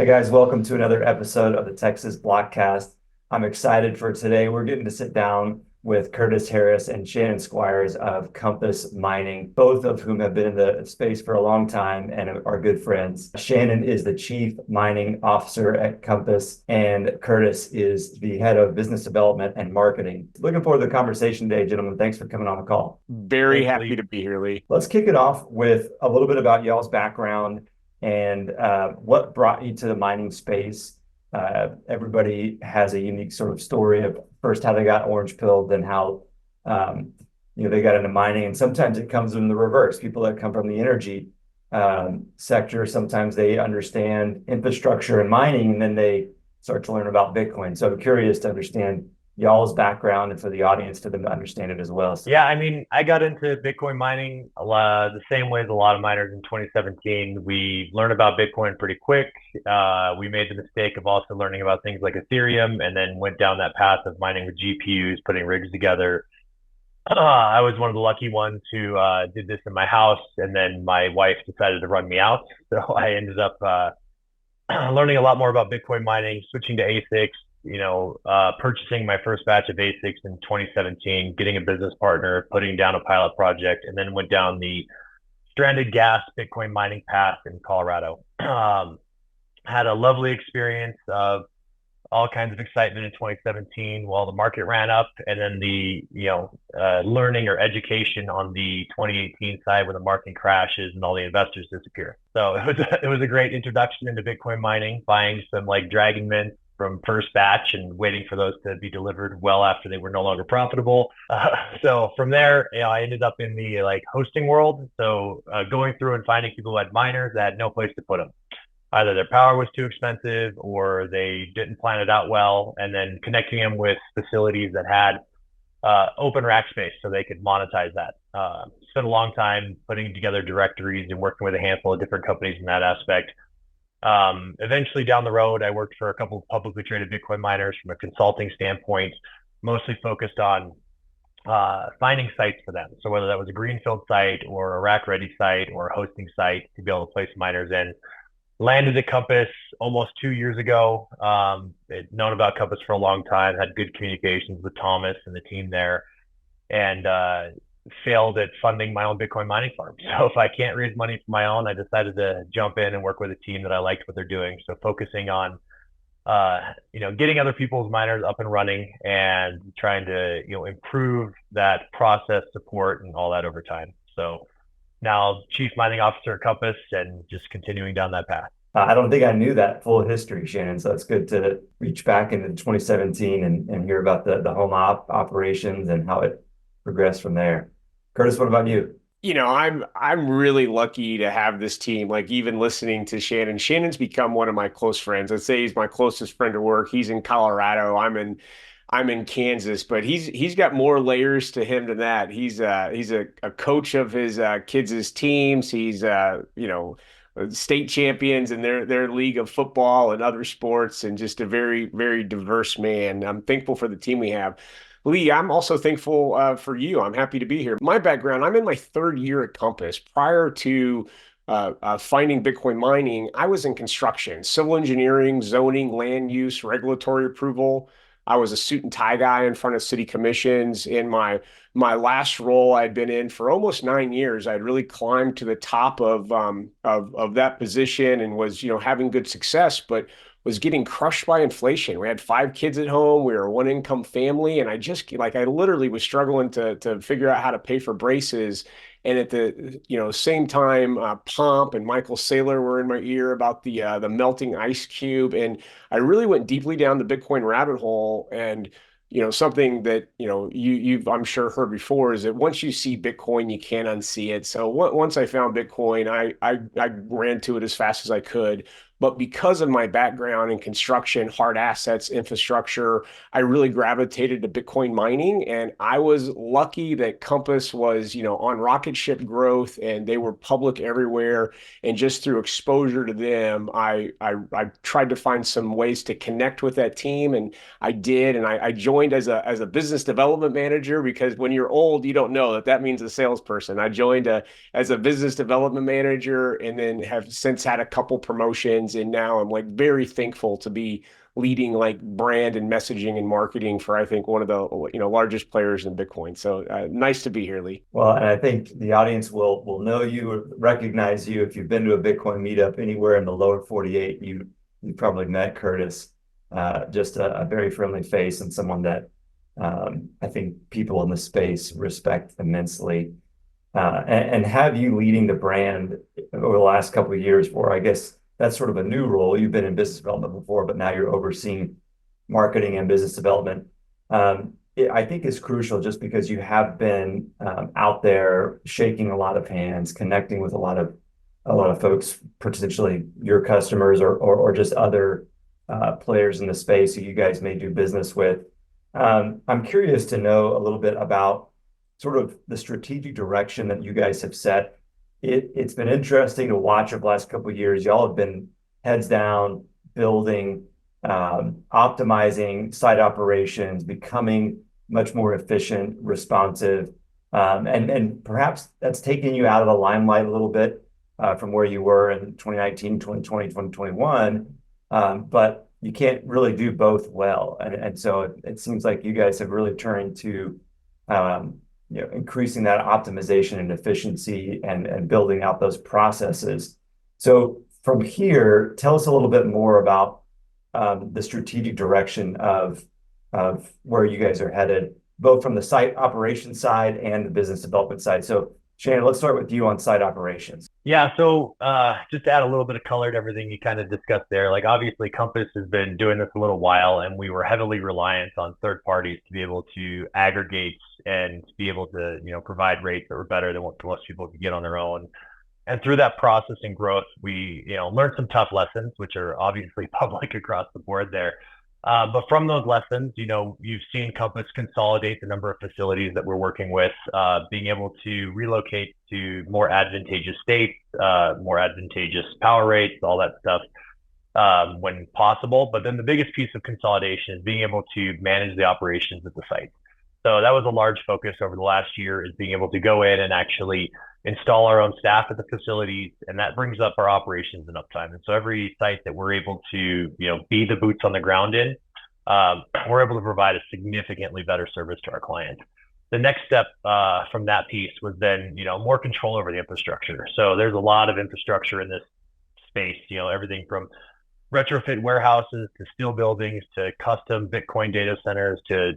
Hey guys, welcome to another episode of the Texas Blockcast. I'm excited for today. We're getting to sit down with Curtis Harris and Shanon Squires of Compass Mining, both of whom have been in the space for a long time and are good friends. Shanon is the Chief Mining Officer at Compass, and Curtis is the Head of Business Development and Marketing. Looking forward to the conversation today, gentlemen. Thanks for coming on the call. Very happy to be here, Lee. Let's kick it off with a little bit about y'all's background and what brought you to the mining space. Everybody has a unique sort of story of first how they got orange pilled, then how they got into mining, and sometimes it comes in the reverse. People that come from the energy sector, sometimes they understand infrastructure and mining, and then they start to learn about Bitcoin. So I'm curious to understand y'all's background and for the audience to them to understand it as well. Yeah, I mean, I got into Bitcoin mining the same way as a lot of miners in 2017. We learned about Bitcoin pretty quick. We made the mistake of also learning about things like Ethereum and then went down that path of mining with GPUs, putting rigs together. I was one of the lucky ones who did this in my house, and then my wife decided to run me out. So I ended up learning a lot more about Bitcoin mining, switching to ASICs, purchasing my first batch of ASICs in 2017, getting a business partner, putting down a pilot project, and then went down the stranded gas Bitcoin mining path in Colorado. Had a lovely experience of all kinds of excitement in 2017 while the market ran up, and then the learning or education on the 2018 side when the market crashes and all the investors disappear. So it was a great introduction into Bitcoin mining, buying some like Dragon Mint from first batch and waiting for those to be delivered well after they were no longer profitable. So from there, I ended up in the hosting world. So going through and finding people who had miners that had no place to put them. Either their power was too expensive or they didn't plan it out well, and then connecting them with facilities that had open rack space so they could monetize that. Spent a long time putting together directories and working with a handful of different companies in that aspect. Eventually down the road, I worked for a couple of publicly traded Bitcoin miners from a consulting standpoint, mostly focused on finding sites for them. So whether that was a greenfield site or a rack ready site or a hosting site to be able to place miners in. Landed at Compass almost 2 years ago. I'd known about Compass for a long time, had good communications with Thomas and the team there, and failed at funding my own Bitcoin mining farm. So if I can't raise money for my own, I decided to jump in and work with a team that I liked what they're doing. So focusing on, getting other people's miners up and running and trying to, improve that process support and all that over time. So now Chief Mining Officer at Compass and just continuing down that path. I don't think I knew that full history, Shanon. So it's good to reach back into 2017 and hear about the home operations and how it progressed from there. Curtis, what about you? I'm really lucky to have this team. Like even listening to Shanon, Shannon's become one of my close friends. I'd say he's my closest friend to work. He's in Colorado. I'm in Kansas, but he's got more layers to him than that. He's a coach of his kids' teams. He's state champions in their league of football and other sports, and just a very, very diverse man. I'm thankful for the team we have. Lee, I'm also thankful for you. I'm happy to be here. My background, I'm in my third year at Compass. Prior to finding Bitcoin mining, I was in construction, civil engineering, zoning, land use, regulatory approval. I was a suit and tie guy in front of city commissions. In my last role I'd been in for almost 9 years, I'd really climbed to the top of that position and was having good success, but was getting crushed by inflation. We had 5 kids at home. We were a one income family, and I literally was struggling to figure out how to pay for braces. And at the same time, Pomp and Michael Saylor were in my ear about the melting ice cube, and I really went deeply down the Bitcoin rabbit hole. And something that you've I'm sure heard before is that once you see Bitcoin, you can't unsee it. So once I found Bitcoin, I ran to it as fast as I could. But because of my background in construction, hard assets, infrastructure, I really gravitated to Bitcoin mining. And I was lucky that Compass was, on rocket ship growth, and they were public everywhere. And just through exposure to them, I tried to find some ways to connect with that team. And I did. And I joined as a business development manager, because when you're old, you don't know that means a salesperson. I joined as a business development manager, and then have since had a couple promotions hands. And now I'm like very thankful to be leading like brand and messaging and marketing for, I think, one of the, largest players in Bitcoin. So nice to be here, Lee. Well, and I think the audience will know you or recognize you if you've been to a Bitcoin meetup anywhere in the lower 48. You probably met Curtis, just a very friendly face and someone that I think people in the space respect immensely. And have you leading the brand over the last couple of years, where I guess that's sort of a new role. You've been in business development before, but now you're overseeing marketing and business development. I think is crucial just because you have been out there shaking a lot of hands, connecting with a lot of folks, potentially your customers or just other players in the space who you guys may do business with. I'm curious to know a little bit about sort of the strategic direction that you guys have set. It's been interesting to watch over the last couple of years. Y'all have been heads down, building, optimizing site operations, becoming much more efficient, responsive, and perhaps that's taken you out of the limelight a little bit from where you were in 2019, 2020, 2021. But you can't really do both well. And so it seems like you guys have really turned to increasing that optimization and efficiency and building out those processes. So from here, tell us a little bit more about the strategic direction of where you guys are headed, both from the site operation side and the business development side. So Shanon, let's start with you on site operations. Yeah, so just to add a little bit of color to everything you kind of discussed there, like obviously Compass has been doing this a little while, and we were heavily reliant on third parties to be able to aggregate and be able to, provide rates that were better than what most people could get on their own. And through that process and growth, we, learned some tough lessons, which are obviously public across the board there. But from those lessons, you've seen Compass consolidate the number of facilities that we're working with, being able to relocate to more advantageous states, more advantageous power rates, all that stuff when possible. But then the biggest piece of consolidation is being able to manage the operations at the site. So that was a large focus over the last year, is being able to go in and actually install our own staff at the facilities, and that brings up our operations and uptime. And so every site that we're able to, be the boots on the ground in, we're able to provide a significantly better service to our clients. The next step from that piece was then, more control over the infrastructure. So there's a lot of infrastructure in this space, everything from retrofit warehouses to steel buildings to custom Bitcoin data centers to,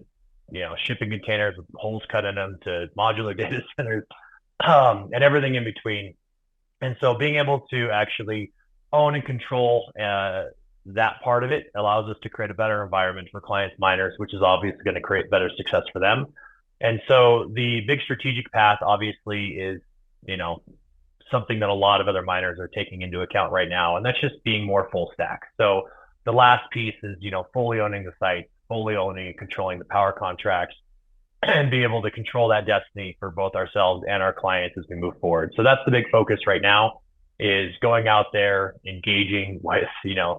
shipping containers with holes cut in them to modular data centers. And everything in between. And so being able to actually own and control that part of it allows us to create a better environment for clients, miners, which is obviously going to create better success for them. And so the big strategic path obviously is, something that a lot of other miners are taking into account right now. And that's just being more full stack. So the last piece is, fully owning the site, fully owning and controlling the power contracts, and be able to control that destiny for both ourselves and our clients as we move forward. So that's the big focus right now, is going out there, engaging with,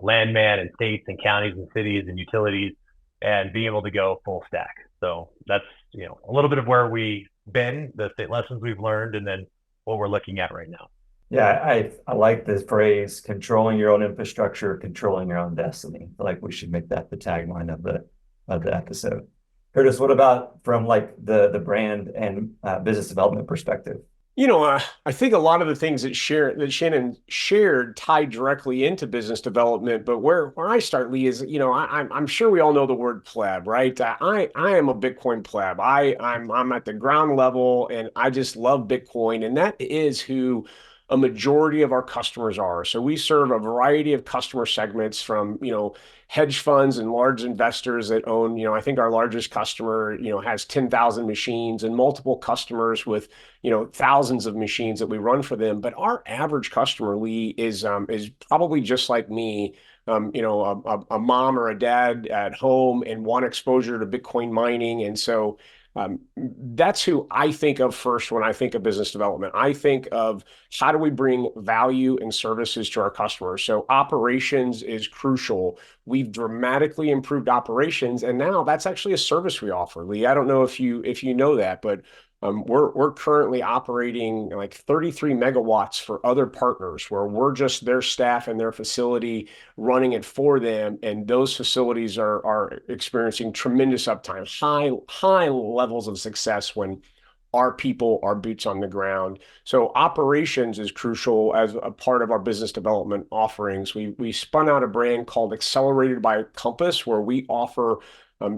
landman and states and counties and cities and utilities, and being able to go full stack. So that's, a little bit of where we've been, the lessons we've learned, and then what we're looking at right now. Yeah, I like this phrase, controlling your own infrastructure, controlling your own destiny. I feel like we should make that the tagline of the episode. Curtis, what about from like the brand and business development perspective? I think a lot of the things that Shanon shared tied directly into business development, but where I start, Lee, is I'm sure we all know the word pleb, right? I am a Bitcoin pleb. I'm at the ground level, and I just love Bitcoin, and that is who a majority of our customers are. So we serve a variety of customer segments, from hedge funds and large investors that own, I think our largest customer, has 10,000 machines, and multiple customers with, thousands of machines that we run for them. But our average customer, Lee, is probably just like me, a mom or a dad at home and want exposure to Bitcoin mining. And so that's who I think of first when I think of business development. I think of how do we bring value and services to our customers. So operations is crucial. we've dramatically improved operations, and now that's actually a service we offer. Lee, I don't know if you know that, but we're currently operating like 33 megawatts for other partners, where we're just their staff and their facility running it for them, and those facilities are experiencing tremendous uptime, high levels of success when our people are boots on the ground. So operations is crucial as a part of our business development offerings. We spun out a brand called Accelerated by Compass, where we offer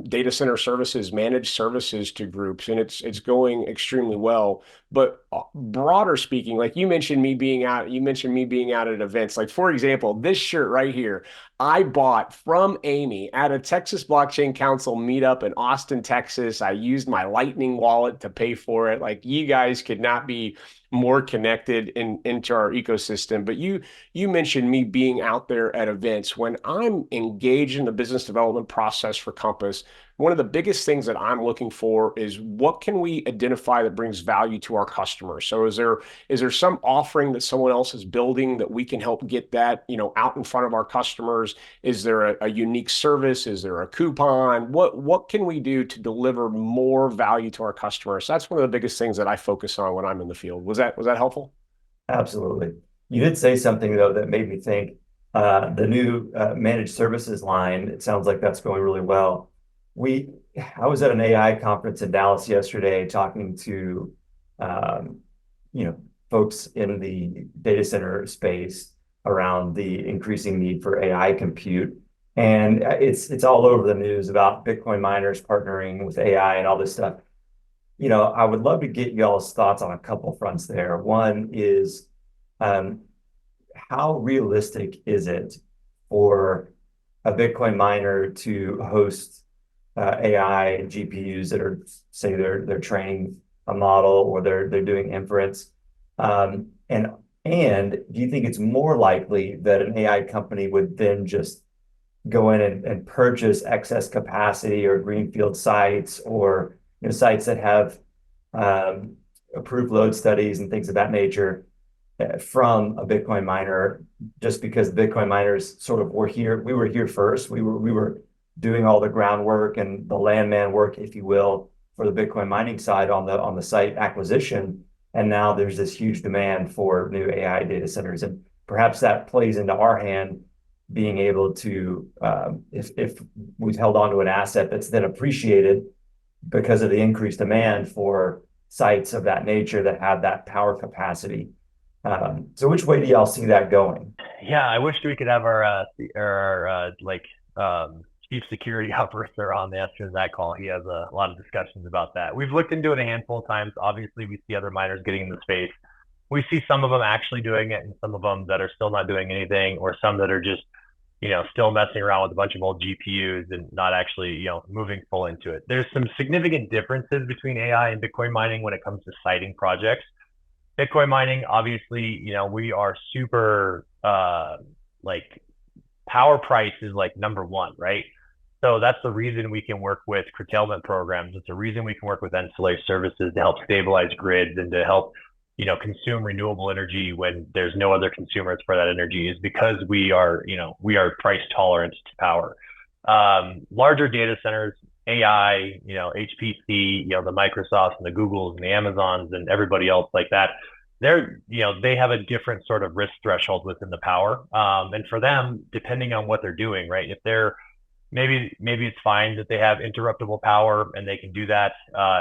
data center services, managed services to groups, and it's going extremely well. But broader speaking, like you mentioned me being out at events. Like, for example, this shirt right here, I bought from Amy at a Texas Blockchain Council meetup in Austin, Texas. I used my Lightning wallet to pay for it. Like, you guys could not be more connected into our ecosystem. But you mentioned me being out there at events. When I'm engaged in the business development process for Compass, one of the biggest things that I'm looking for is what can we identify that brings value to our customers. So is there some offering that someone else is building that we can help get that, out in front of our customers? Is there a unique service? Is there a coupon? What can we do to deliver more value to our customers? That's one of the biggest things that I focus on when I'm in the field. Was that helpful? Absolutely. You did say something though that made me think, the new managed services line, it sounds like that's going really well. I was at an AI conference in Dallas yesterday talking to um, folks in the data center space around the increasing need for AI compute. And it's all over the news about Bitcoin miners partnering with AI and all this stuff. I would love to get y'all's thoughts on a couple fronts there. One is, um, how realistic is it for a Bitcoin miner to host AI GPUs that are, say, they're training a model, or they're doing inference? And do you think it's more likely that an AI company would then just go in and purchase excess capacity or greenfield sites, or sites that have approved load studies and things of that nature, from a Bitcoin miner, just because the Bitcoin miners sort of we were here first. We were doing all the groundwork and the landman work, if you will, for the Bitcoin mining side on the site acquisition. And now there's this huge demand for new AI data centers, and perhaps that plays into our hand, being able to, if we've held on to an asset that's then appreciated because of the increased demand for sites of that nature that have that power capacity. So which way do y'all see that going? Yeah, I wish we could have our chief security officer on the answer to that call. He has a lot of discussions about that. We've looked into it a handful of times. Obviously, we see other miners getting in the space. We see some of them actually doing it, and some of them that are still not doing anything, or some that are just, still messing around with a bunch of old GPUs and not actually, moving full into it. There's some significant differences between AI and Bitcoin mining when it comes to siting projects. Bitcoin mining, obviously, we are super, power price is like number one, right? So that's the reason we can work with curtailment programs. It's the reason we can work with ancillary services to help stabilize grids and to help, consume renewable energy when there's no other consumers for that energy, is because we are price tolerant to power. Larger data centers, AI, HPC, the Microsofts and the Googles and the Amazons and everybody else like that, they have a different sort of risk threshold within the power. And for them, depending on what they're doing, right? If they're maybe it's fine that they have interruptible power and they can do that.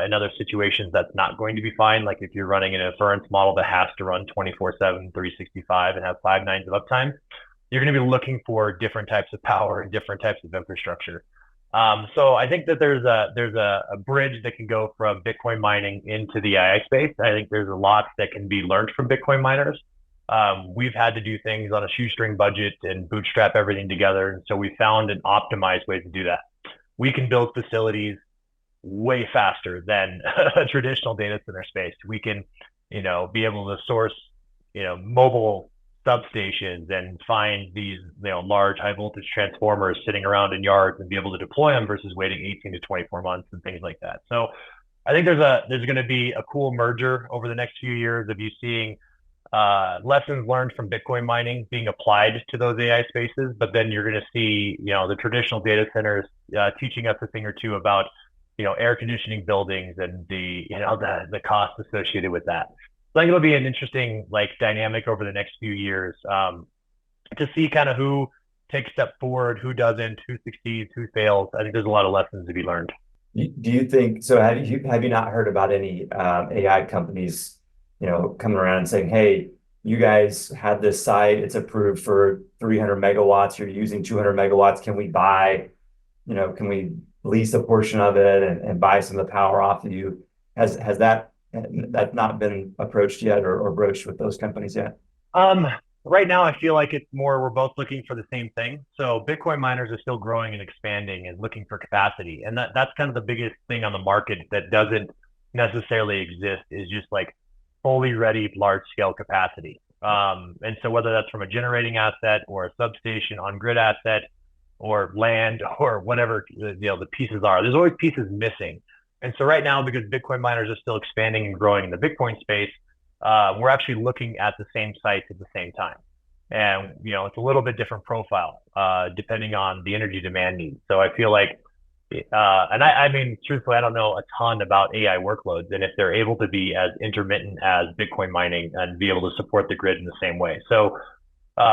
In other situations, that's not going to be fine. Like if you're running an inference model that has to run 24/7, 365 and have 5 nines of uptime, you're going to be looking for different types of power and different types of infrastructure. So I think that there's a bridge that can go from Bitcoin mining into the AI space. I think there's a lot that can be learned from Bitcoin miners. We've had to do things on a shoestring budget and bootstrap everything together. And so we found an optimized way to do that. We can build facilities way faster than a traditional data center space. We can, be able to source, mobile substations and find these, large high voltage transformers sitting around in yards and be able to deploy them versus waiting 18 to 24 months and things like that. So I think there's going to be a cool merger over the next few years of you seeing lessons learned from Bitcoin mining being applied to those AI spaces, but then you're going to see, the traditional data centers teaching us a thing or two about, air conditioning buildings and the costs associated with that. So I think it'll be an interesting like dynamic over the next few years to see kind of who takes a step forward, who doesn't, who succeeds, who fails. I think there's a lot of lessons to be learned. Do you think so? Have you not heard about any AI companies, coming around and saying, "Hey, you guys had this site, it's approved for 300 megawatts. You're using 200 megawatts. Can we buy, can we lease a portion of it and buy some of the power off of you?" Has that not been approached yet or broached with those companies yet? Um, right now, I feel like it's more we're both looking for the same thing. So Bitcoin miners are still growing and expanding and looking for capacity, and that's kind of the biggest thing on the market that doesn't necessarily exist is just like fully ready large scale capacity. And so whether that's from a generating asset or a substation on grid asset or land or whatever the pieces are, there's always pieces missing. And so right now, because Bitcoin miners are still expanding and growing in the Bitcoin space, we're actually looking at the same sites at the same time. And, it's a little bit different profile, depending on the energy demand needs. So I feel like, and I mean, truthfully, I don't know a ton about AI workloads and if they're able to be as intermittent as Bitcoin mining and be able to support the grid in the same way. So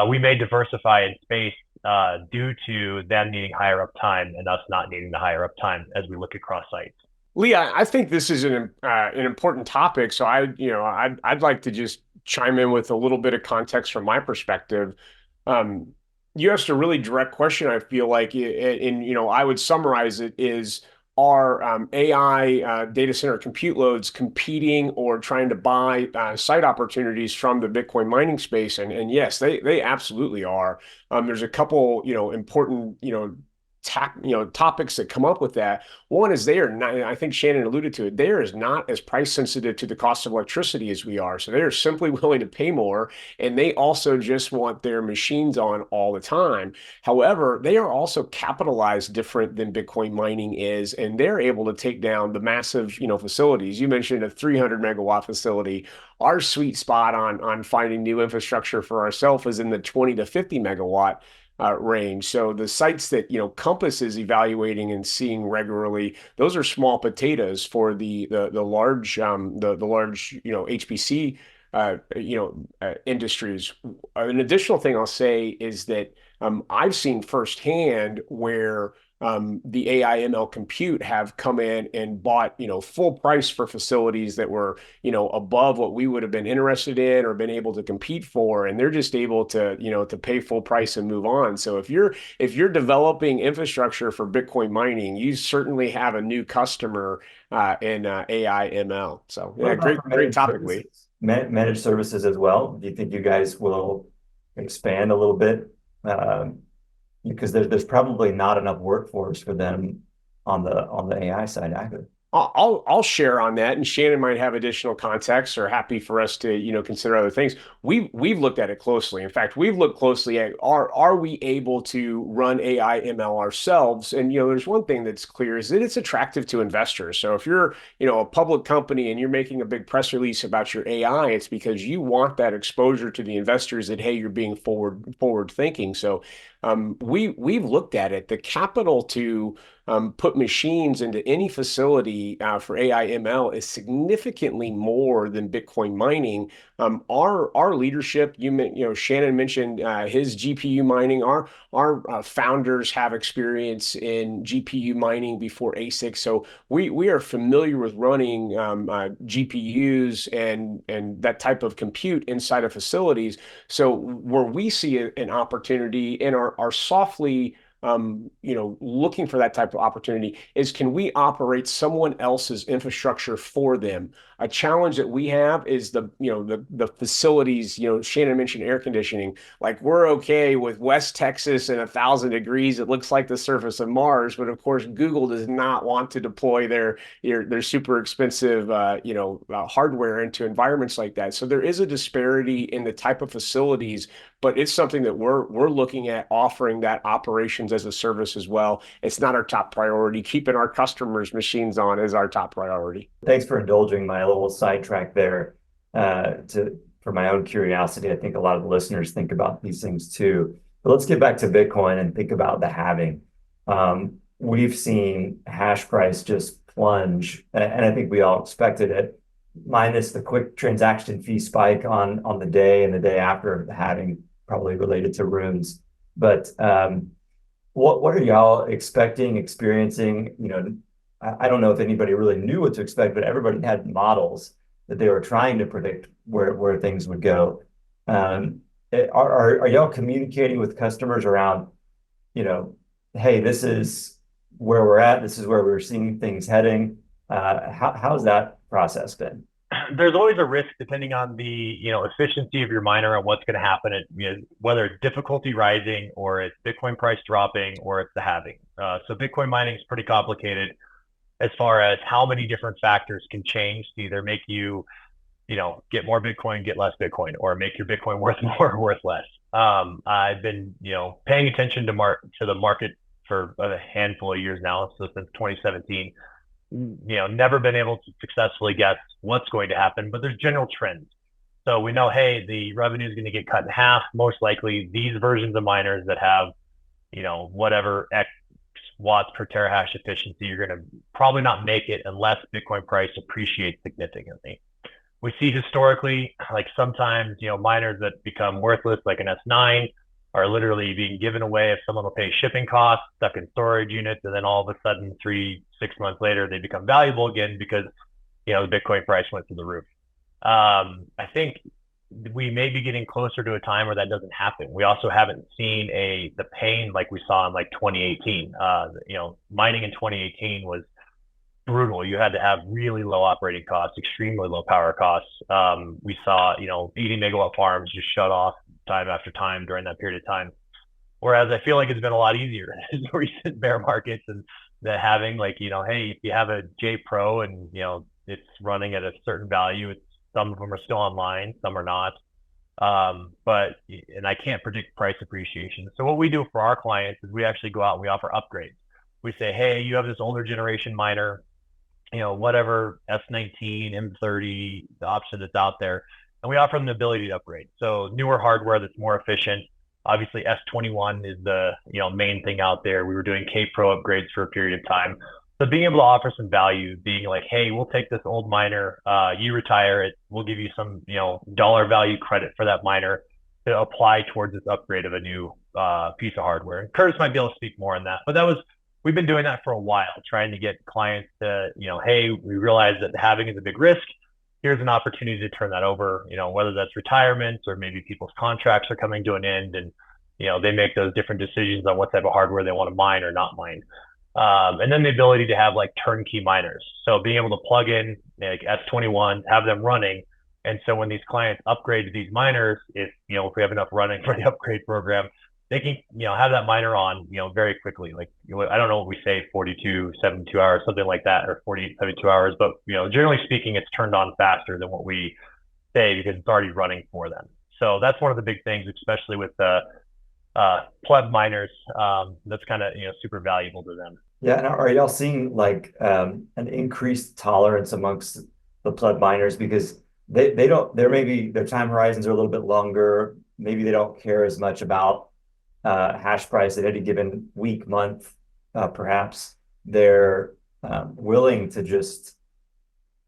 we may diversify in space due to them needing higher uptime and us not needing the higher uptime as we look across sites. Lee, I think this is an important topic. So I'd like to just chime in with a little bit of context from my perspective. You asked a really direct question. I feel like, I would summarize it is are AI data center compute loads competing or trying to buy site opportunities from the Bitcoin mining space? And yes, they absolutely are. There's a couple, important, topics that come up with that. One is they are not, I think Shanon alluded to it, they are not as price sensitive to the cost of electricity as we are. So they are simply willing to pay more, and they also just want their machines on all the time. However, they are also capitalized different than Bitcoin mining is, and they're able to take down the massive, facilities. You mentioned a 300 megawatt facility. Our sweet spot on finding new infrastructure for ourselves is in the 20 to 50 megawatt range. So the sites that Compass is evaluating and seeing regularly, those are small potatoes for the large HPC industries. An additional thing I'll say is that I've seen firsthand where the AI ML compute have come in and bought, full price for facilities that were, above what we would have been interested in or been able to compete for. And they're just able to, to pay full price and move on. So if you're developing infrastructure for Bitcoin mining, you certainly have a new customer in AI ML. So yeah, great topic, Lee. Managed services as well. Do you think you guys will expand a little bit? Because there's probably not enough workforce for them on the AI side either. I'll share on that, and Shanon might have additional context or happy for us to consider other things. We've looked at it closely. In fact, we've looked closely at are we able to run AI ML ourselves? And there's one thing that's clear is that it's attractive to investors. So if you're a public company and you're making a big press release about your AI, it's because you want that exposure to the investors that hey, you're being forward thinking. So we've looked at it. The capital to put machines into any facility for AI ML is significantly more than Bitcoin mining. Our leadership, Shanon mentioned his GPU mining. Our founders have experience in GPU mining before ASIC, so we are familiar with running GPUs and that type of compute inside of facilities. So where we see an opportunity and are softly looking for that type of opportunity is can we operate someone else's infrastructure for them? A challenge that we have is the facilities, Shanon mentioned air conditioning. Like we're okay with West Texas and 1,000 degrees. It looks like the surface of Mars, but of course, Google does not want to deploy their super expensive, hardware into environments like that. So there is a disparity in the type of facilities, but it's something that we're looking at offering that operations as a service as well. It's not our top priority. Keeping our customers' machines on is our top priority. Thanks for indulging my little sidetrack there for my own curiosity. I think a lot of the listeners think about these things too. But let's get back to Bitcoin and think about the halving. We've seen hash price just plunge, and I think we all expected it, minus the quick transaction fee spike on the day and the day after the halving, probably related to runes. But what are y'all expecting, experiencing? I don't know if anybody really knew what to expect, but everybody had models that they were trying to predict where things would go. Are y'all communicating with customers around, hey, this is where we're at, this is where we're seeing things heading? How's that process been? There's always a risk depending on the efficiency of your miner and what's going to happen. Whether it's difficulty rising or it's Bitcoin price dropping or it's the halving. So Bitcoin mining is pretty complicated as far as how many different factors can change to either make you get more Bitcoin, get less Bitcoin, or make your Bitcoin worth more or worth less. I've been paying attention to the market for a handful of years now, so since 2017. Never been able to successfully guess what's going to happen, but there's general trends. So we know, hey, the revenue is going to get cut in half. Most likely, these versions of miners that have, whatever X watts per terahash efficiency, you're going to probably not make it unless Bitcoin price appreciates significantly. We see historically, like sometimes, miners that become worthless, like an S9, are literally being given away if someone will pay shipping costs, stuck in storage units, and then all of a sudden 3-6 months later they become valuable again because the Bitcoin price went through the roof. I think we may be getting closer to a time where that doesn't happen. We also haven't seen the pain like we saw in like 2018. Mining in 2018 was brutal. You had to have really low operating costs, extremely low power costs. We saw 80 megawatt farms just shut off time after time during that period of time. Whereas I feel like it's been a lot easier in recent bear markets, and the having hey, if you have a J Pro and it's running at a certain value, some of them are still online, some are not. And I can't predict price appreciation. So what we do for our clients is we actually go out and we offer upgrades. We say, hey, you have this older generation miner, whatever S19, M30, the option that's out there. And we offer them the ability to upgrade. So newer hardware that's more efficient. Obviously, S21 is the main thing out there. We were doing K Pro upgrades for a period of time. So being able to offer some value, being like, hey, we'll take this old miner, you retire it, we'll give you some dollar value credit for that miner to apply towards this upgrade of a new piece of hardware. And Curtis might be able to speak more on that, but we've been doing that for a while, trying to get clients to hey, we realize that having is a big risk. Here's an opportunity to turn that over, whether that's retirement or maybe people's contracts are coming to an end and, they make those different decisions on what type of hardware they want to mine or not mine. And then the ability to have like turnkey miners. So being able to plug in like S21, have them running. And so when these clients upgrade to these miners, if we have enough running for the upgrade program, they can, have that miner on, very quickly. Like, I don't know what we say, 42, 72 hours, something like that, or 48, 72 hours. But, generally speaking, it's turned on faster than what we say because it's already running for them. So that's one of the big things, especially with the pleb miners. That's kind of, super valuable to them. Yeah. And are y'all seeing like an increased tolerance amongst the pleb miners because they don't, maybe their time horizons are a little bit longer. Maybe they don't care as much about hash price at any given week, month, perhaps. They're willing to just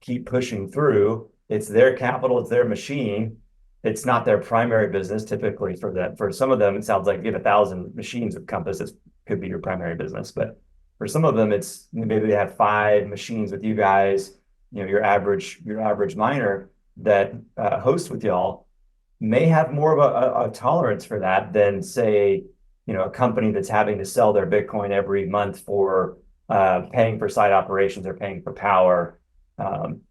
keep pushing through. It's their capital, it's their machine. It's not their primary business typically for that. For some of them, it sounds like if you have 1,000 machines with Compass, it could be your primary business. But for some of them, it's maybe they have 5 machines with you guys, your average miner that hosts with y'all may have more of a tolerance for that than say, a company that's having to sell their Bitcoin every month for paying for site operations or paying for power.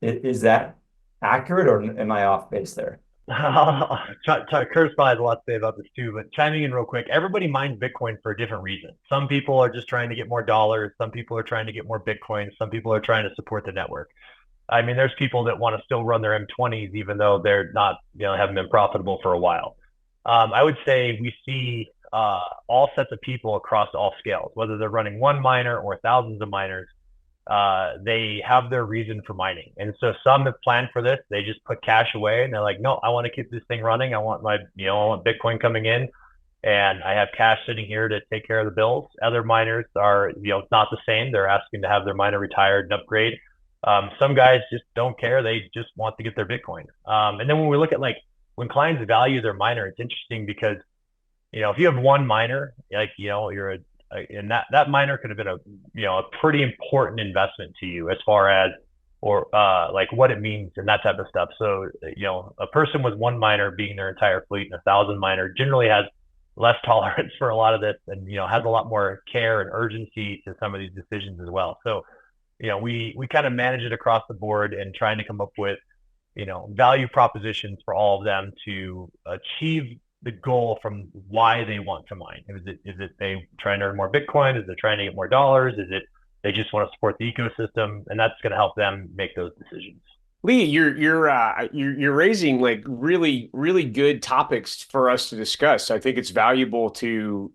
Is that accurate or am I off base there? Curtis probably has a lot to say about this too, but chiming in real quick, everybody mines Bitcoin for a different reason. Some people are just trying to get more dollars. Some people are trying to get more Bitcoin. Some people are trying to support the network. I mean, there's people that want to still run their M20s, even though they're not, haven't been profitable for a while. I would say we see all sets of people across all scales, whether they're running one miner or thousands of miners. they have their reason for mining. And so some have planned for this. They just put cash away and they're like, no, I want to keep this thing running. I want I want Bitcoin coming in and I have cash sitting here to take care of the bills. Other miners are, it's not the same. They're asking to have their miner retired and upgrade. Some guys just don't care. They just want to get their Bitcoin. And then when we look at when clients value their miner, it's interesting because, if you have one miner, and that miner could have been a pretty important investment to you as far as what it means and that type of stuff. So a person with one miner being their entire fleet and 1,000 miner generally has less tolerance for a lot of this, and has a lot more care and urgency to some of these decisions as well. So we kind of manage it across the board and trying to come up with value propositions for all of them to achieve the goal from why they want to mine. Is it they trying to earn more Bitcoin? Is it trying to get more dollars? Is it they just want to support the ecosystem? And that's going to help them make those decisions. Lee, you're raising really, really good topics for us to discuss. I think it's valuable to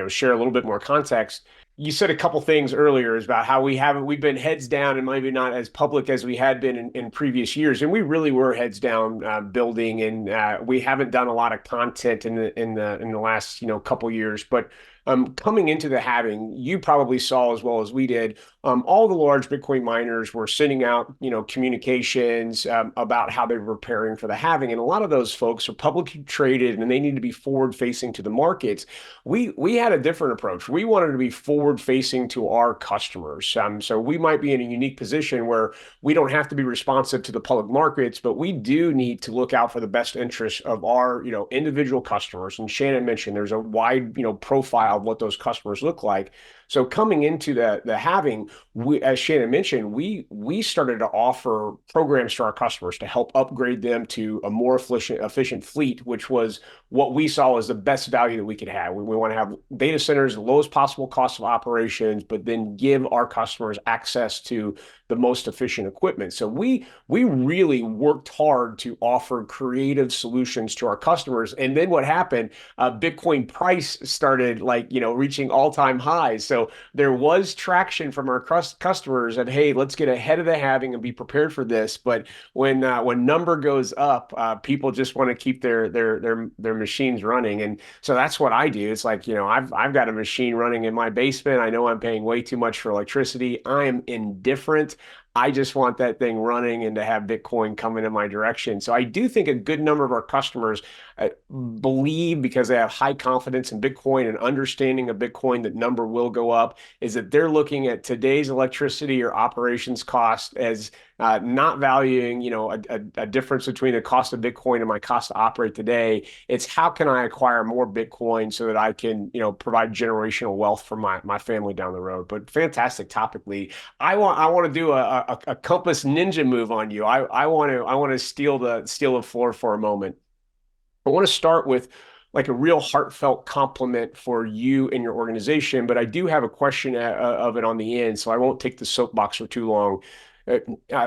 share a little bit more context. You said a couple things earlier about how we've been heads down and maybe not as public as we had been in previous years, and we really were heads down building, and we haven't done a lot of content in the last couple years, but. Coming into the halving, you probably saw as well as we did, all the large Bitcoin miners were sending out, communications about how they were preparing for the halving. And a lot of those folks are publicly traded and they need to be forward facing to the markets. We had a different approach. We wanted to be forward facing to our customers. So we might be in a unique position where we don't have to be responsive to the public markets, but we do need to look out for the best interests of our, individual customers. And Shanon mentioned there's a wide, profile of what those customers look like. So coming into the halving, as Shanon mentioned, we started to offer programs to our customers to help upgrade them to a more efficient fleet, which was what we saw as the best value that we could have. We want to have data centers, the lowest possible cost of operations, but then give our customers access to the most efficient equipment. So we really worked hard to offer creative solutions to our customers. And then what happened? Bitcoin price started reaching all-time highs. So there was traction from our customers that, hey, let's get ahead of the halving and be prepared for this. But when number goes up, people just want to keep their machines running. And so that's what I do. It's I've got a machine running in my basement. I know I'm paying way too much for electricity. I am indifferent. I just want that thing running and to have Bitcoin coming in my direction. So I do think a good number of our customers believe, because they have high confidence in Bitcoin and understanding of Bitcoin, that number will go up, is that they're looking at today's electricity or operations cost as not valuing, a difference between the cost of Bitcoin and my cost to operate today. It's how can I acquire more Bitcoin so that I can, provide generational wealth for my family down the road. But fantastic topic, Lee. I want to do a compass ninja move on you. I want to steal the floor for a moment. I want to start with a real heartfelt compliment for you and your organization, but I do have a question of it on the end, so I won't take the soapbox for too long.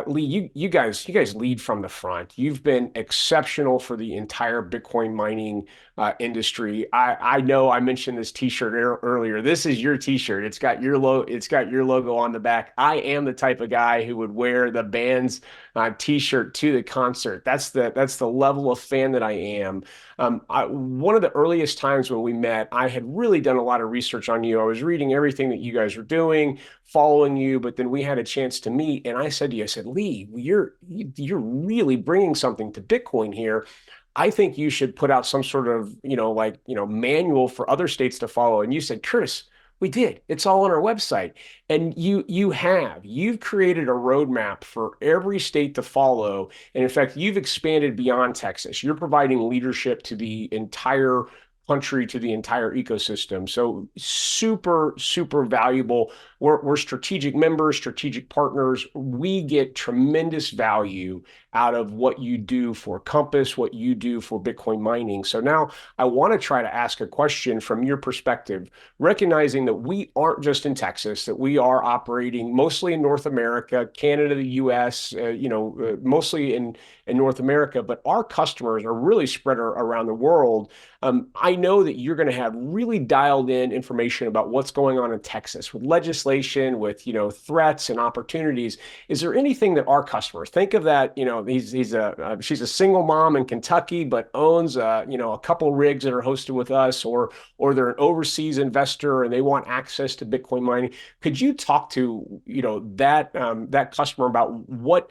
Lee, you guys lead from the front. You've been exceptional for the entire Bitcoin mining industry. I know I mentioned this T-shirt earlier. This is your T-shirt. It's got your logo on the back. I am the type of guy who would wear the band's T-shirt to the concert. That's the level of fan that I am. One of the earliest times when we met, I had really done a lot of research on you. I was reading everything that you guys were doing, following you, but then we had a chance to meet, and I said to you, I said, Lee, you're really bringing something to Bitcoin here. I think you should put out some sort of, manual for other states to follow. And you said, Curtis, we did. It's all on our website. And you've created a roadmap for every state to follow. And in fact, you've expanded beyond Texas. You're providing leadership to the entire country, to the entire ecosystem. So super, super valuable. We're strategic members, strategic partners. We get tremendous value out of what you do for Compass, what you do for Bitcoin mining. So now I want to try to ask a question from your perspective, recognizing that we aren't just in Texas, that we are operating mostly in North America, Canada, the US, mostly in North America, but our customers are really spread around the world. I know that you're going to have really dialed in information about what's going on in Texas with legislation legislation, with threats and opportunities, is there anything that our customers think of that? She's a single mom in Kentucky, but owns a couple rigs that are hosted with us, or they're an overseas investor and they want access to Bitcoin mining. Could you talk to that customer about what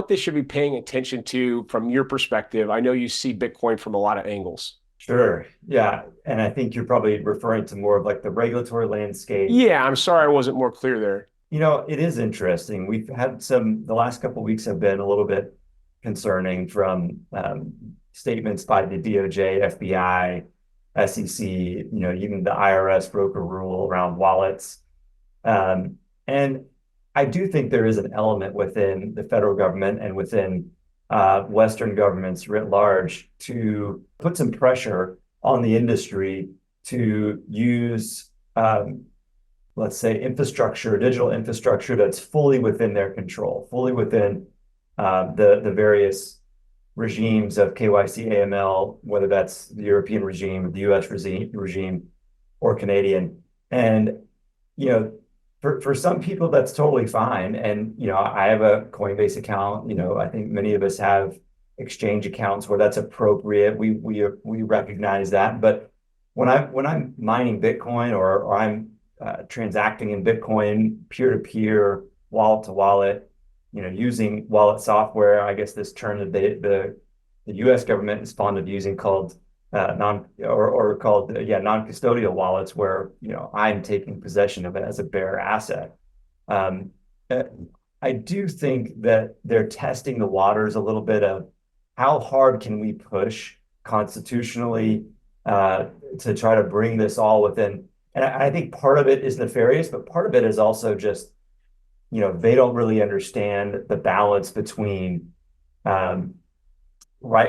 they should be paying attention to from your perspective? I know you see Bitcoin from a lot of angles. Sure. Yeah. And I think you're probably referring to more of like the regulatory landscape. Yeah, I'm sorry I wasn't more clear there. It is interesting. We've had the last couple of weeks have been a little bit concerning from statements by the DOJ, FBI, SEC, even the IRS broke a rule around wallets. And I do think there is an element within the federal government and within Western governments writ large to put some pressure on the industry to use, let's say, digital infrastructure that's fully within their control, fully within the various regimes of KYC, AML, whether that's the European regime, the US regime, or Canadian. And, for some people, that's totally fine. And, I have a Coinbase account. I think many of us have exchange accounts where that's appropriate. We recognize that. But when I'm mining Bitcoin or I'm transacting in Bitcoin peer-to-peer, wallet to wallet, using wallet software, I guess this term that the U.S. government is fond of using called non-custodial wallets, where I'm taking possession of it as a bare asset. I do think that they're testing the waters a little bit of how hard can we push constitutionally to try to bring this all within. And I think part of it is nefarious, but part of it is also just they don't really understand the balance between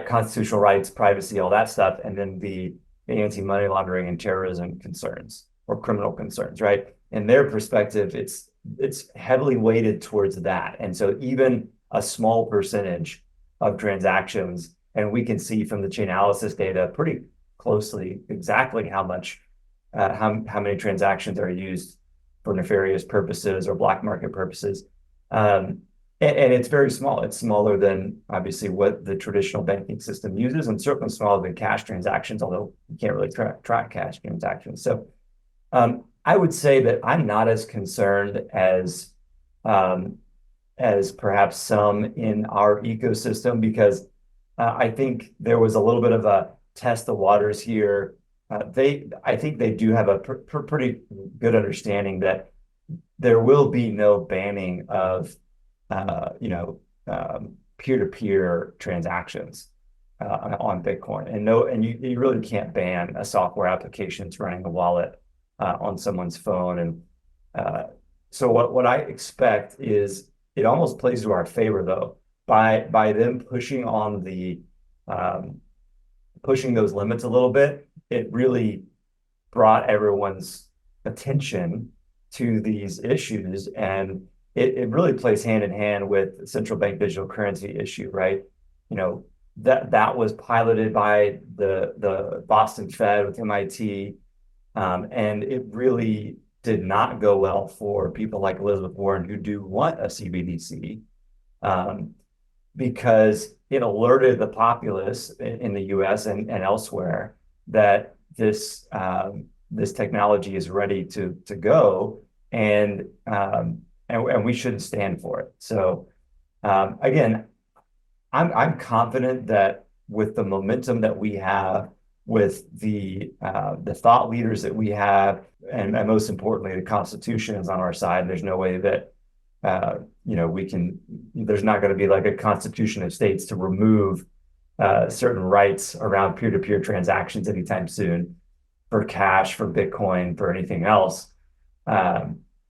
constitutional rights, privacy, all that stuff, and then the anti-money laundering and terrorism concerns or criminal concerns, right? In their perspective, it's heavily weighted towards that. And so even a small percentage of transactions, and we can see from the Chainalysis data pretty closely exactly how many transactions are used for nefarious purposes or black market purposes. And it's very small. It's smaller than obviously what the traditional banking system uses, and certainly smaller than cash transactions, although you can't really track cash transactions. So I would say that I'm not as concerned as perhaps some in our ecosystem, because I think there was a little bit of a test the waters here. I think they do have a pretty good understanding that there will be no banning of peer-to-peer transactions on Bitcoin, and you really can't ban a software application that's running a wallet on someone's phone. And so what I expect is it almost plays to our favor, though, by them pushing on pushing those limits a little bit. It really brought everyone's attention to these issues, and it really plays hand in hand with the central bank digital currency issue, right? That was piloted by the Boston Fed with MIT, and it really did not go well for people like Elizabeth Warren, who do want a CBDC, because it alerted the populace in the U.S. and elsewhere that this technology is ready to go, and we shouldn't stand for it. So again, I'm confident that with the momentum that we have, with the thought leaders that we have, and most importantly, the Constitution is on our side. There's no way that there's not going to be like a constitution of states to remove certain rights around peer-to-peer transactions anytime soon, for cash, for Bitcoin, for anything else.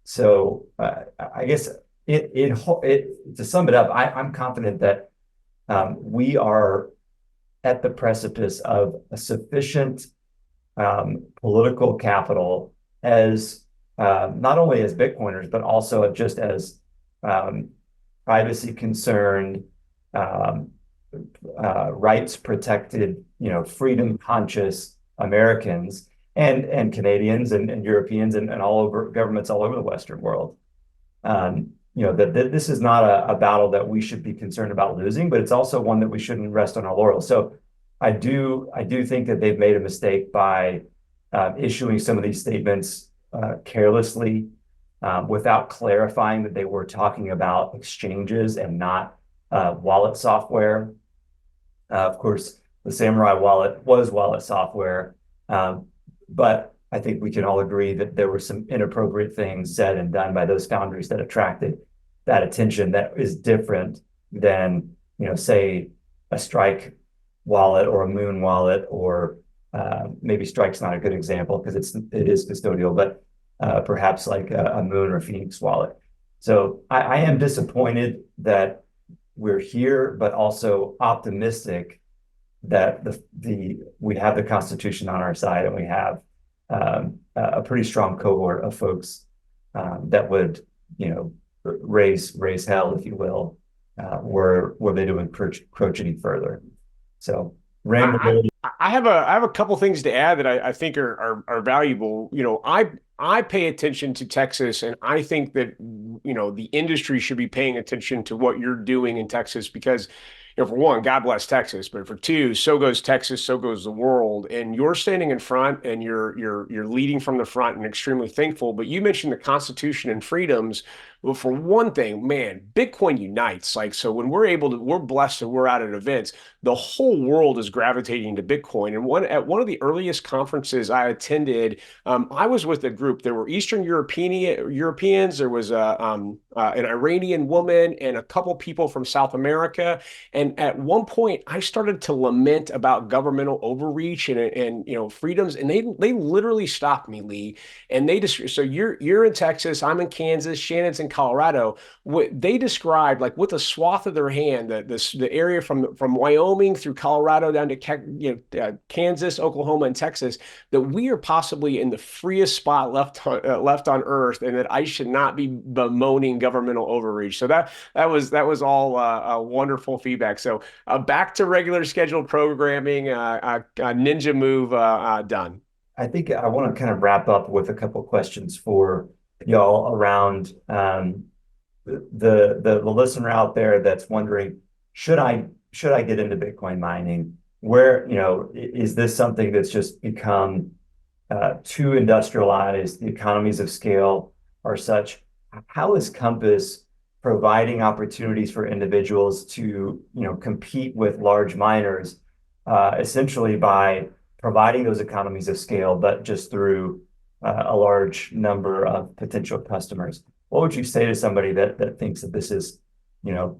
So I guess to sum it up, I'm confident that we are at the precipice of a sufficient political capital, as not only as Bitcoiners, but also just as privacy concerned, rights protected, freedom conscious Americans, and Canadians and Europeans and all over governments all over the Western world. That this is not a battle that we should be concerned about losing, but it's also one that we shouldn't rest on our laurels. So I do think that they've made a mistake by issuing some of these statements carelessly without clarifying that they were talking about exchanges and not wallet software. Of course, the Samurai wallet was wallet software, but I think we can all agree that there were some inappropriate things said and done by those founders that attracted that attention that is different than, say, a Strike wallet or a Moon wallet, or maybe Strike's not a good example because it is custodial, but perhaps like a Moon or Phoenix wallet. So I am disappointed that we're here, but also optimistic that we have the Constitution on our side, and we have a pretty strong cohort of folks that would, raise hell, if you will, were they to encroach any further. So I have a couple things to add that I think are valuable. I pay attention to Texas, and I think that the industry should be paying attention to what you're doing in Texas because, for one, God bless Texas, but for two, so goes Texas, so goes the world. And you're standing in front, and you're leading from the front, and extremely thankful. But you mentioned the Constitution and freedoms. Well, for one thing, man, Bitcoin unites. Like, so when we're blessed and we're out at events, the whole world is gravitating to Bitcoin. And at one of the earliest conferences I attended, I was with a group. There were Eastern Europeans. There was an Iranian woman and a couple people from South America. And at one point, I started to lament about governmental overreach and freedoms, and they literally stopped me, Lee. And they just so you're in Texas, I'm in Kansas, Shannon's in Colorado. What they described, like with a swath of their hand, the area from Wyoming through Colorado down to Kansas, Oklahoma, and Texas, that we are possibly in the freest spot left on earth, and that I should not be bemoaning governmental overreach. So that was all wonderful feedback. So back to regular scheduled programming, ninja move done. I think I want to kind of wrap up with a couple of questions for y'all around the listener out there that's wondering, should I get into Bitcoin mining? Where, is this something that's just become too industrialized? The economies of scale are such. How is Compass providing opportunities for individuals to, compete with large miners, essentially by providing those economies of scale, but just through a large number of potential customers? What would you say to somebody that thinks that this is,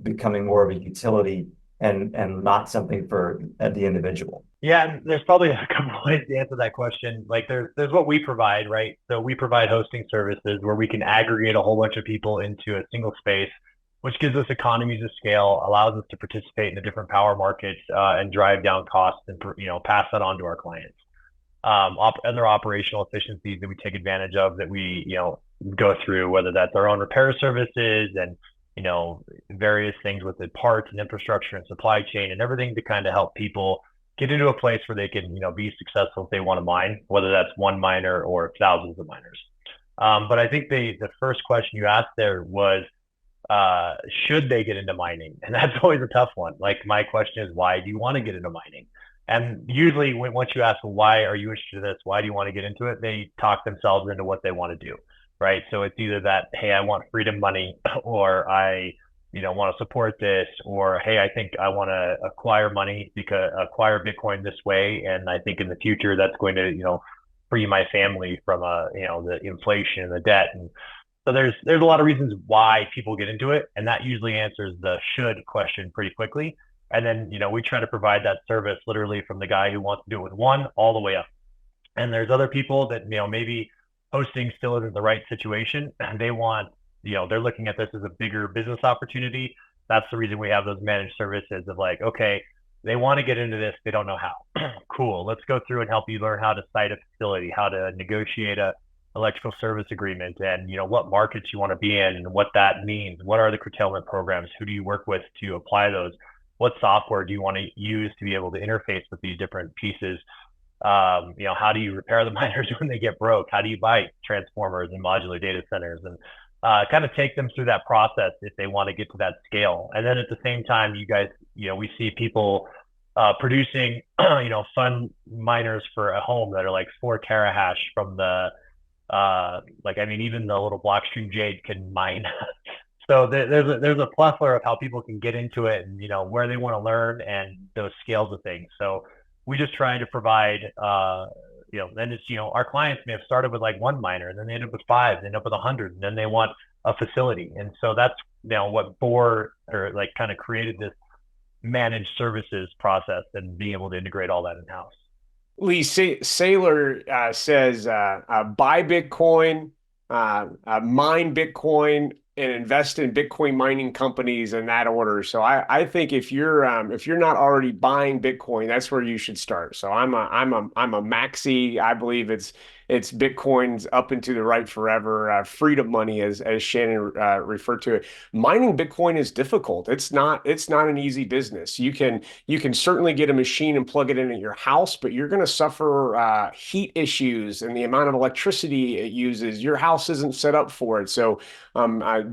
becoming more of a utility and not something for the individual? Yeah, and there's probably a couple ways to answer that question. Like there's what we provide, right? So we provide hosting services where we can aggregate a whole bunch of people into a single space, which gives us economies of scale, allows us to participate in the different power markets and drive down costs and pass that on to our clients. Other operational efficiencies that we take advantage of that we go through, whether that's our own repair services and various things with the parts and infrastructure and supply chain and everything to kind of help people get into a place where they can be successful if they want to mine, whether that's one miner or thousands of miners. But I think the first question you asked there was, should they get into mining? And that's always a tough one. Like my question is, why do you want to get into mining? And usually once you ask, well, why are you interested in this? Why do you want to get into it? They talk themselves into what they want to do, right? So it's either that, hey, I want freedom money, or I, want to support this, or, hey, I think I want to acquire Bitcoin this way. And I think in the future, that's going to, free my family from, the inflation and the debt. And so there's a lot of reasons why people get into it. And that usually answers the should question pretty quickly. And then, we try to provide that service literally from the guy who wants to do it with one all the way up. And there's other people that, maybe hosting still isn't the right situation. And they want, they're looking at this as a bigger business opportunity. That's the reason we have those managed services of like, okay, they want to get into this. They don't know how. Cool. Let's go through and help you learn how to site a facility, how to negotiate a electrical service agreement, and what markets you want to be in and what that means. What are the curtailment programs? Who do you work with to apply those? What software do you want to use to be able to interface with these different pieces? How do you repair the miners when they get broke? How do you buy transformers and modular data centers, and kind of take them through that process if they want to get to that scale. And then at the same time, you guys, we see people producing, fun miners for a home that are like 4 terahash from the, even the little Blockstream Jade can mine. So there's a plethora of how people can get into it, and where they want to learn and those scales of things. So we just try to provide, then it's our clients may have started with like 1 miner, and then they end up with 5, they end up with 100, and then they want a facility. And so that's what Bohr or like kind of created this managed services process and being able to integrate all that in house. Lee Saylor says buy Bitcoin, mine Bitcoin, and invest in Bitcoin mining companies in that order. So I think if you're not already buying Bitcoin, that's where you should start. So I'm a maxi. I believe it's Bitcoin's up and to the right forever, freedom money as Shanon referred to it. Mining Bitcoin is difficult. It's not an easy business. You can certainly get a machine and plug it in at your house, but you're going to suffer heat issues and the amount of electricity it uses. Your house isn't set up for it. So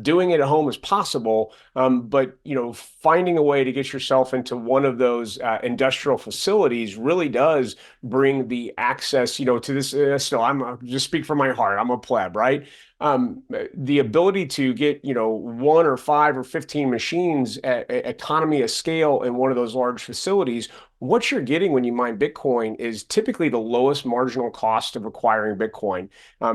doing it at home is possible, but finding a way to get yourself into one of those industrial facilities really does bring the access, to this. I'm just speak from my heart. I'm a pleb, right? The ability to get 1 or 5 or 15 machines at economy of scale in one of those large facilities. What you're getting when you mine Bitcoin is typically the lowest marginal cost of acquiring Bitcoin.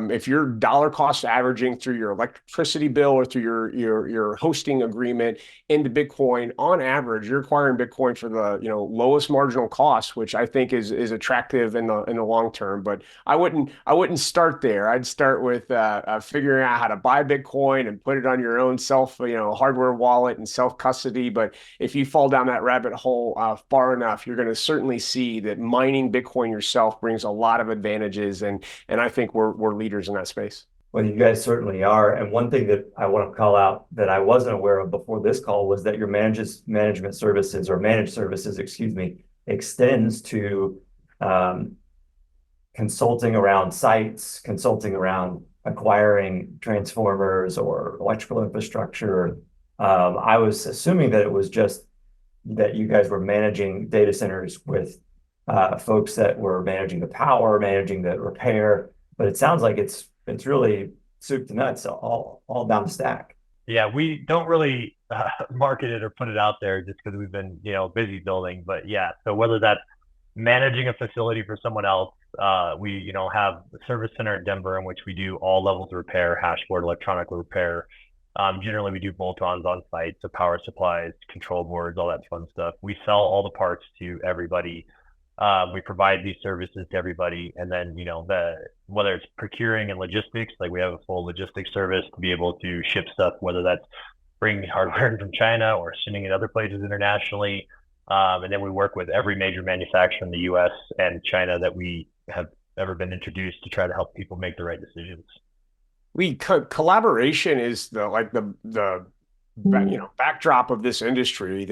If you're dollar cost averaging through your electricity bill or through your hosting agreement into Bitcoin, on average, you're acquiring Bitcoin for the lowest marginal cost, which I think is attractive in the long term. But I wouldn't start there. I'd start with figuring out how to buy Bitcoin and put it on your own hardware wallet and self custody. But if you fall down that rabbit hole far enough, you're going to certainly see that mining Bitcoin yourself brings a lot of advantages, and I think we're leaders in that space. Well, you guys certainly are. And one thing that I want to call out that I wasn't aware of before this call was that your management services or managed services, excuse me, extends to consulting around sites, consulting around acquiring transformers or electrical infrastructure. I was assuming that it was just that you guys were managing data centers with folks that were managing the power, managing the repair, but it sounds like it's really soup to nuts, all down the stack. Yeah, we don't really market it or put it out there just because we've been busy building. But yeah, so whether that's managing a facility for someone else, we have a service center in Denver in which we do all levels of repair, hashboard, electronic repair. Generally, we do bolt-ons on site, so power supplies, control boards, all that fun stuff. We sell all the parts to everybody. We provide these services to everybody, and then whether it's procuring and logistics, like we have a full logistics service to be able to ship stuff, whether that's bringing hardware in from China or sending it other places internationally. And then we work with every major manufacturer in the U.S. and China that we have ever been introduced to try to help people make the right decisions. Collaboration is the backdrop of this industry.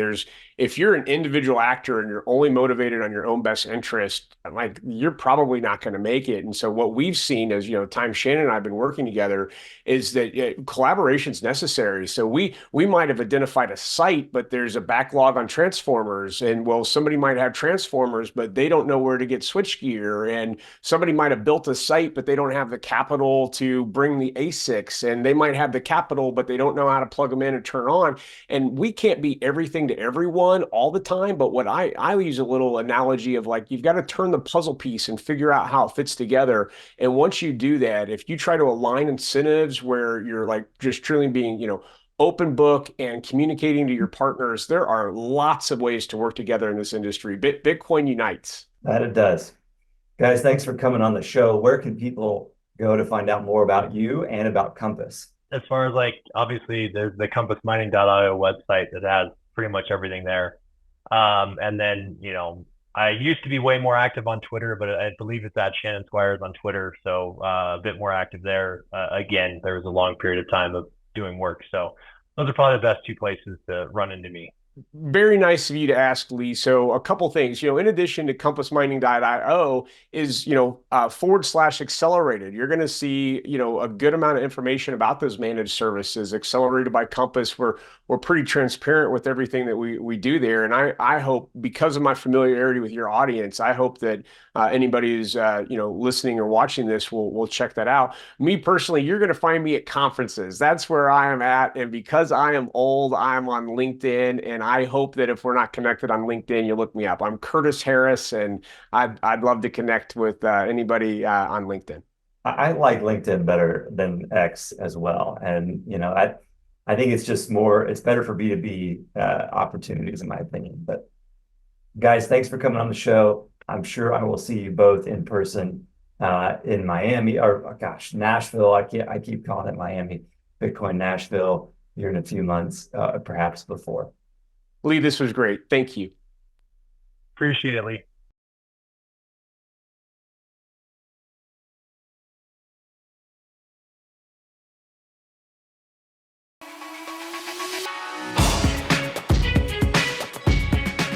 If you're an individual actor and you're only motivated on your own best interest, like you're probably not going to make it. And so what we've seen as time Shanon and I have been working together is that collaboration is necessary. So we might have identified a site, but there's a backlog on transformers, and somebody might have transformers, but they don't know where to get switchgear, and somebody might have built a site, but they don't have the capital to bring the ASICs, and they might have the capital, but they don't know how to plug them in and turn on. And we can't be everything to everyone all the time, but what I use a little analogy of like you've got to turn the puzzle piece and figure out how it fits together. And once you do that, if you try to align incentives where you're like just truly being open book and communicating to your partners, there are lots of ways to work together in this industry. Bitcoin unites. That it does. Guys, thanks for coming on the show. Where can people go to find out more about you and about Compass? As far as obviously there's the compassmining.io website that has pretty much everything there. And then, I used to be way more active on Twitter, but I believe it's at Shanon Squires on Twitter. So a bit more active there. Again, there was a long period of time of doing work. So those are probably the best 2 places to run into me. Very nice of you to ask, Lee. So a couple things, in addition to compassmining.io is, / accelerated. You're going to see, a good amount of information about those managed services accelerated by Compass. We're pretty transparent with everything that we do there. And I hope, because of my familiarity with your audience, I hope that anybody who's, listening or watching this will check that out. Me personally, you're going to find me at conferences. That's where I am at. And because I am old, I'm on LinkedIn. And I hope that if we're not connected on LinkedIn, you look me up. I'm Curtis Harris, and I'd love to connect with anybody on LinkedIn. I like LinkedIn better than X as well. And, I think it's better for B2B opportunities, in my opinion. But guys, thanks for coming on the show. I'm sure I will see you both in person in Miami, or gosh, Nashville. I keep calling it Miami, Bitcoin Nashville here in a few months, perhaps before. Lee, this was great. Thank you. Appreciate it, Lee.